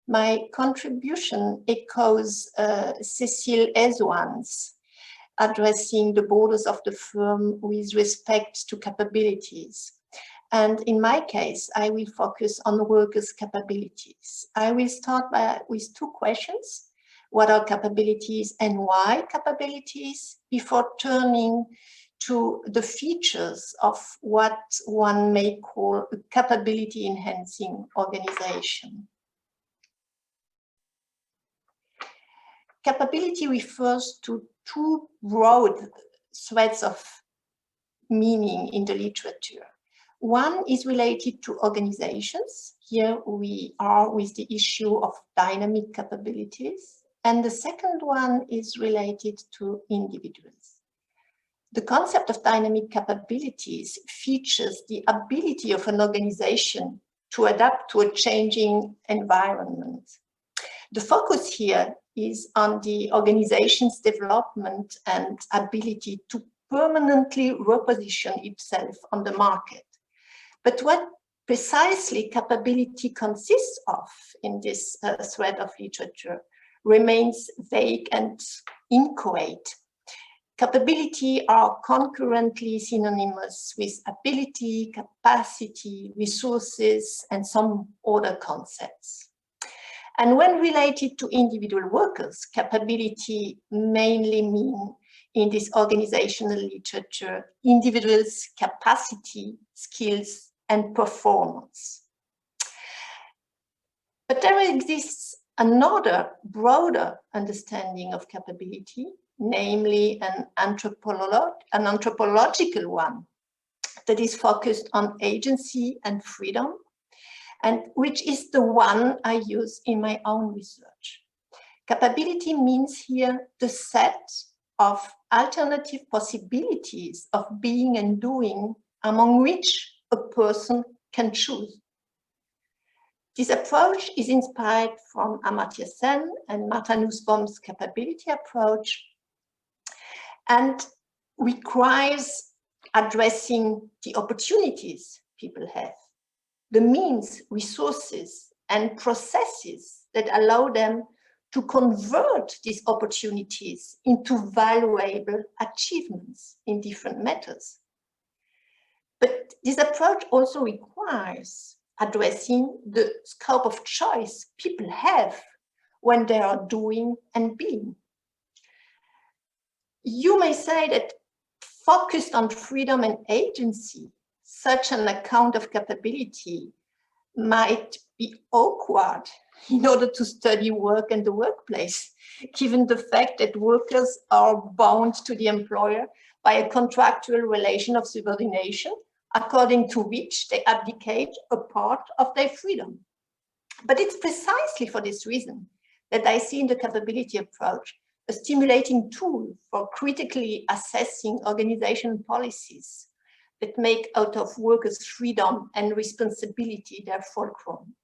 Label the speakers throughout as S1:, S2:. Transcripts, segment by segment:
S1: my contribution echoes Cécile Ezouan's, addressing the borders of the firm with respect to capabilities. And in my case, I will focus on workers' capabilities. I will start with two questions. What are capabilities and why capabilities? Before turning to the features of what one may call a capability enhancing organization. Capability refers to two broad threads of meaning in the literature. One is related to organizations. Here we are with the issue of dynamic capabilities. And the second one is related to individuals. The concept of dynamic capabilities features the ability of an organization to adapt to a changing environment. The focus here is on the organization's development and ability to permanently reposition itself on the market. But what precisely capability consists of in this thread of literature remains vague and inchoate. Capability are concurrently synonymous with ability, capacity, resources, and some other concepts. And when related to individual workers, capability mainly mean in this organizational literature, individuals' capacity, skills, and performance. But there exists another broader understanding of capability, namely an anthropological one that is focused on agency and freedom, and which is the one I use in my own research. Capability means here the set of alternative possibilities of being and doing among which a person can choose. This approach is inspired from Amartya Sen and Martha Nussbaum's capability approach and requires addressing the opportunities people have, the means, resources, and processes that allow them to convert these opportunities into valuable achievements in different methods. But this approach also requires addressing the scope of choice people have when they are doing and being. You may say that focused on freedom and agency, such an account of capability might be awkward in order to study work and the workplace, given the fact that workers are bound to the employer by a contractual relation of subordination, according to which they abdicate a part of their freedom. But it's precisely for this reason that I see in the capability approach a stimulating tool for critically assessing organizational policies that make out of workers' freedom and responsibility their fulcrum.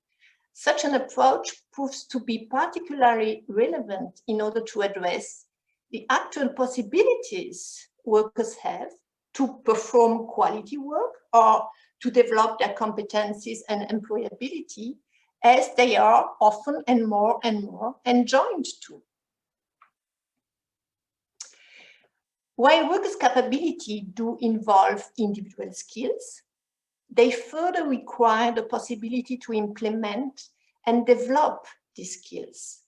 S1: Such an approach proves to be particularly relevant in order to address the actual possibilities workers have to perform quality work or to develop their competencies and employability, as they are often and more enjoined to. While workers' capability do involve individual skills, they further require the possibility to implement and develop these skills.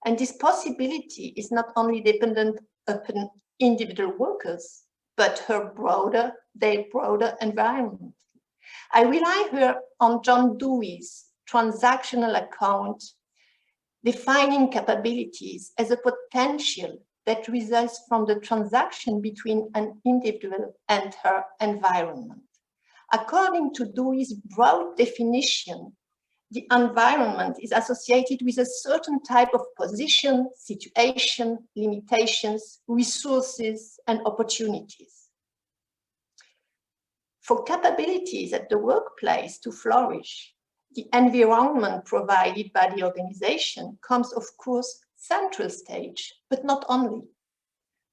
S1: And this possibility is not only dependent upon individual workers, but their broader environment. I rely here on John Dewey's transactional account, defining capabilities as a potential that results from the transaction between an individual and her environment. According to Dewey's broad definition, the environment is associated with a certain type of position, situation, limitations, resources, and opportunities. For capabilities at the workplace to flourish, the environment provided by the organization comes, of course, central stage, but not only.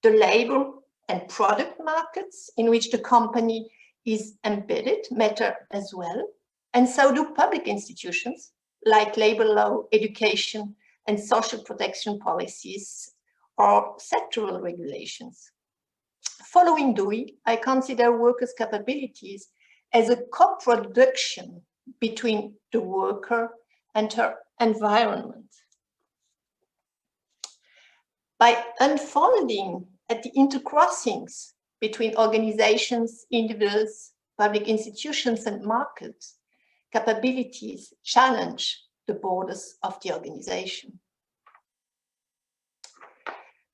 S1: The labor and product markets in which the company is embedded matter as well, and so do public institutions like labor law, education, and social protection policies or sectoral regulations. Following Dewey, I consider workers' capabilities as a co-production between the worker and her environment. By unfolding at the intercrossings between organizations, individuals, public institutions, and markets, capabilities challenge the borders of the organization.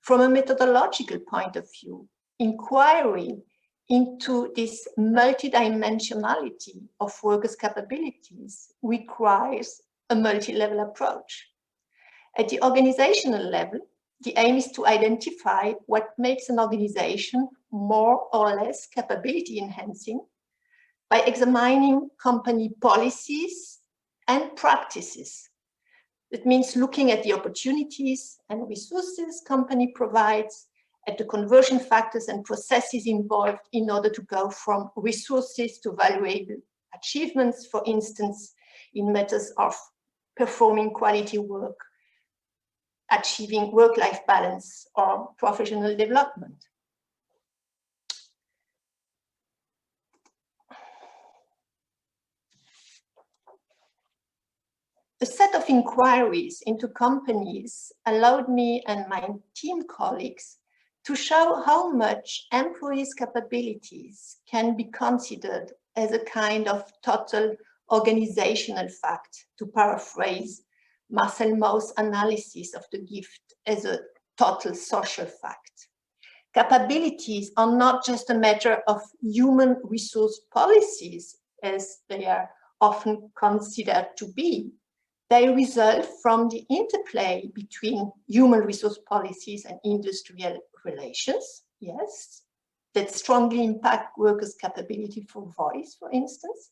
S1: From a methodological point of view, inquiry into this multidimensionality of workers' capabilities requires a multi-level approach. At the organizational level, the aim is to identify what makes an organization more or less capability enhancing by examining company policies and practices. It means looking at the opportunities and resources company provides, at the conversion factors and processes involved in order to go from resources to valuable achievements, for instance, in matters of performing quality work, achieving work-life balance, or professional development. A set of inquiries into companies allowed me and my team colleagues to show how much employees' capabilities can be considered as a kind of total organizational fact, to paraphrase Marcel Mauss' analysis of the gift as a total social fact. Capabilities are not just a matter of human resource policies, as they are often considered to be. They result from the interplay between human resource policies and industrial relations, yes, that strongly impact workers' capability for voice, for instance,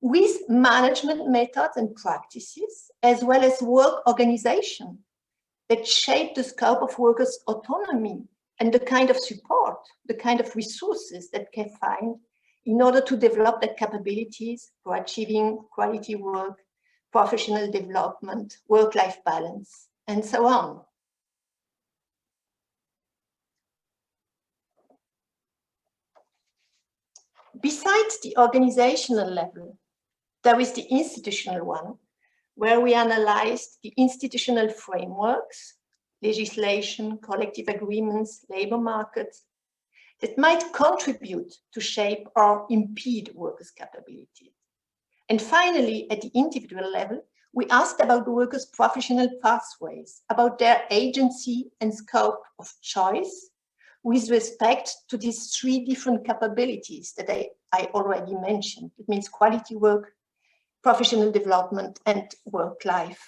S1: with management methods and practices, as well as work organization that shape the scope of workers' autonomy and the kind of support, the kind of resources that can find in order to develop their capabilities for achieving quality work, professional development, work-life balance, and so on. Besides the organizational level, there is the institutional one, where we analyzed the institutional frameworks, legislation, collective agreements, labor markets, that might contribute to shape or impede workers' capabilities. And finally, at the individual level, we asked about the workers' professional pathways, about their agency and scope of choice with respect to these three different capabilities that I already mentioned. It means quality work, professional development, and work-life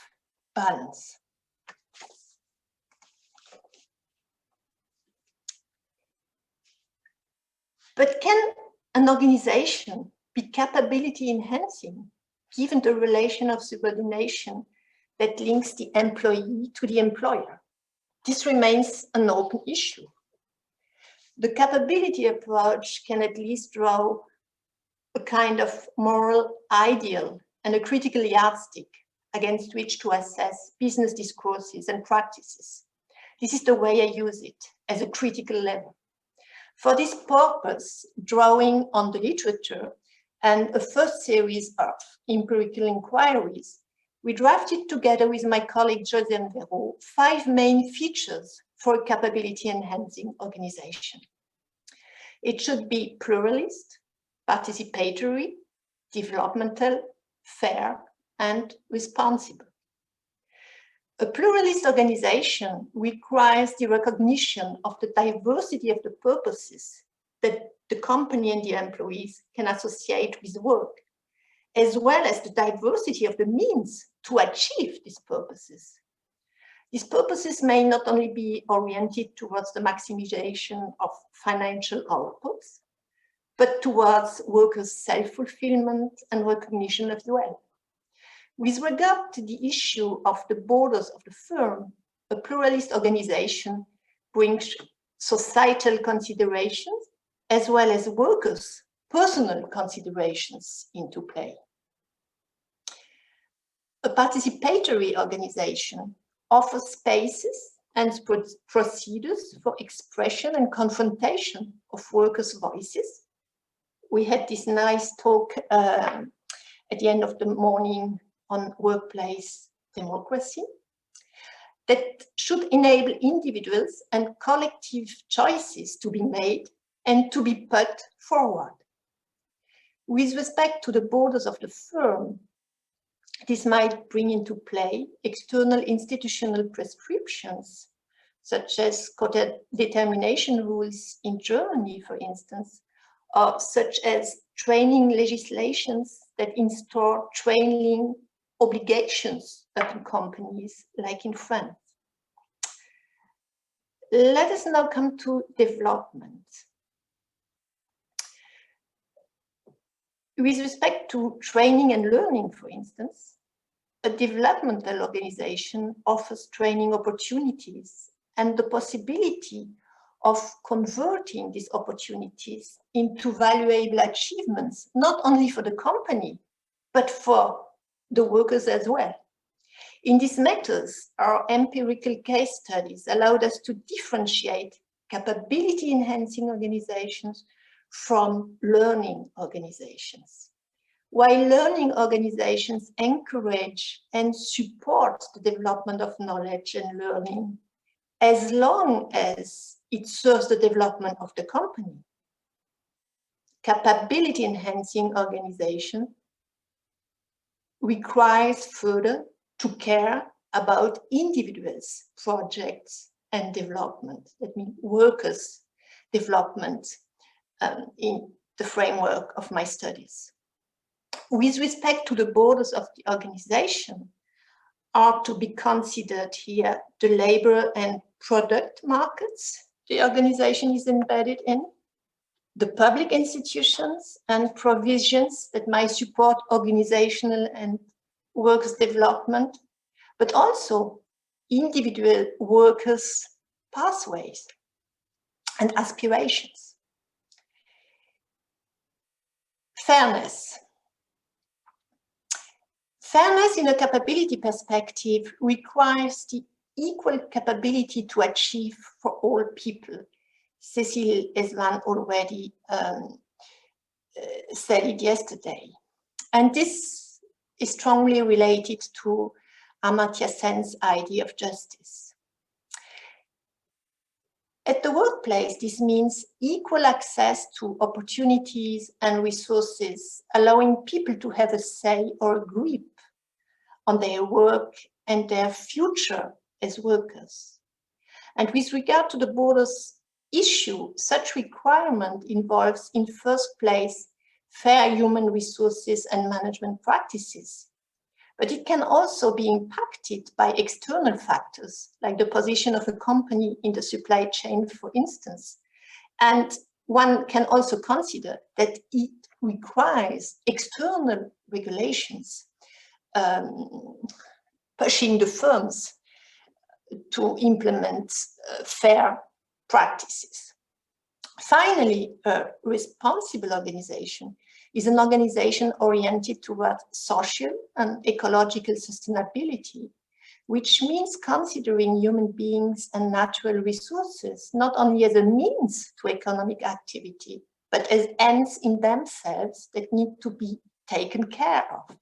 S1: balance. But can an organization be capability enhancing, given the relation of subordination that links the employee to the employer? This remains an open issue. The capability approach can at least draw a kind of moral ideal and a critical yardstick against which to assess business discourses and practices. This is the way I use it, as a critical level. For this purpose, drawing on the literature and a first series of empirical inquiries, we drafted together with my colleague José Vero 5 main features for a capability enhancing organization. It should be pluralist, participatory, developmental, fair, and responsible. A pluralist organization requires the recognition of the diversity of the purposes that the company and the employees can associate with work, as well as the diversity of the means to achieve these purposes. These purposes may not only be oriented towards the maximization of financial outputs, but towards workers' self-fulfillment and recognition as well. With regard to the issue of the borders of the firm, a pluralist organization brings societal considerations as well as workers' personal considerations into play. A participatory organization offers spaces and procedures for expression and confrontation of workers' voices. We had this nice talk at the end of the morning on workplace democracy that should enable individuals and collective choices to be made and to be put forward. With respect to the borders of the firm, this might bring into play external institutional prescriptions, such as co-determination rules in Germany, for instance, or such as training legislations that install training obligations upon companies, like in France. Let us now come to development. With respect to training and learning, for instance, a developmental organization offers training opportunities and the possibility of converting these opportunities into valuable achievements, not only for the company, but for the workers as well. In these matters, our empirical case studies allowed us to differentiate capability-enhancing organizations from learning organizations. While learning organizations encourage and support the development of knowledge and learning, as long as it serves the development of the company, capability-enhancing organization requires further to care about individuals' projects and development. That means workers' development in the framework of my studies. With respect to the borders of the organization, are to be considered here the labor and product markets the organization is embedded in, the public institutions and provisions that might support organizational and workers' development, but also individual workers' pathways and aspirations. Fairness. Fairness in a capability perspective requires the equal capability to achieve for all people. Cécile Esvan already said it yesterday. And this is strongly related to Amartya Sen's idea of justice. At the workplace, this means equal access to opportunities and resources, allowing people to have a say or a grip on their work and their future as workers. And with regard to the borders issue, such requirement involves, in first place, fair human resources and management practices. But it can also be impacted by external factors, like the position of a company in the supply chain, for instance. And one can also consider that it requires external regulations pushing the firms to implement fair practices. Finally, a responsible organization is an organization oriented toward social and ecological sustainability, which means considering human beings and natural resources not only as a means to economic activity, but as ends in themselves that need to be taken care of.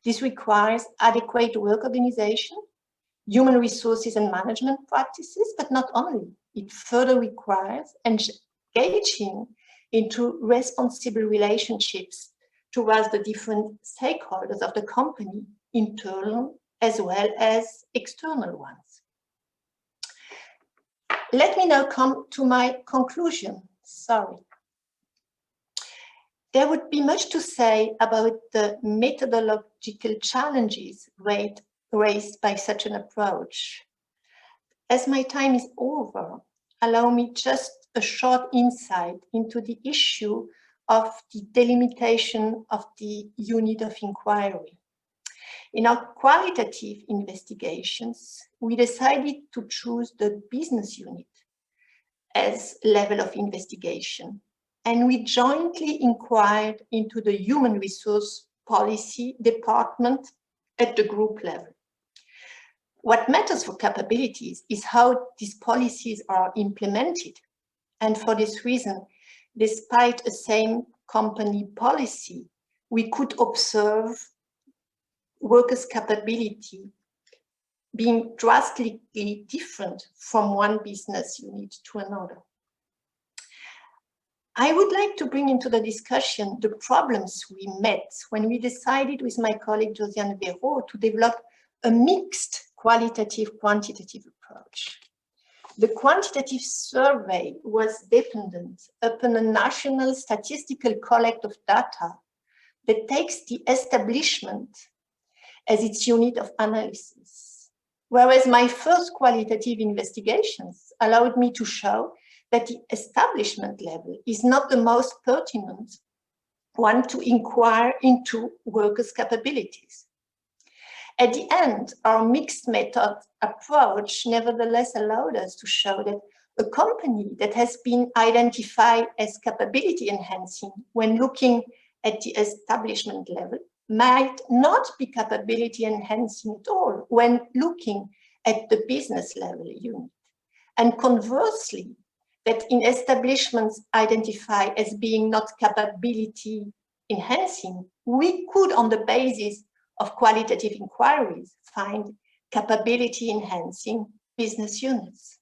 S1: This requires adequate work organization, human resources and management practices, but not only. It further requires engaging into responsible relationships towards the different stakeholders of the company, internal as well as external ones. Let me now come to my conclusion. Sorry. There would be much to say about the methodological challenges raised by such an approach. As my time is over, allow me just a short insight into the issue of the delimitation of the unit of inquiry. In our qualitative investigations, we decided to choose the business unit as level of investigation, and we jointly inquired into the human resource policy department at the group level. What matters for capabilities is how these policies are implemented. And for this reason, despite a same company policy, we could observe workers' capability being drastically different from one business unit to another. I would like to bring into the discussion the problems we met when we decided with my colleague Josiane Véraud to develop a mixed qualitative-quantitative approach. The quantitative survey was dependent upon a national statistical collect of data that takes the establishment as its unit of analysis. Whereas my first qualitative investigations allowed me to show that the establishment level is not the most pertinent one to inquire into workers' capabilities. At the end, our mixed method approach nevertheless allowed us to show that a company that has been identified as capability enhancing when looking at the establishment level might not be capability enhancing at all when looking at the business level unit. And conversely, that in establishments identified as being not capability enhancing, we could, on the basis of qualitative inquiries, find capability enhancing business units.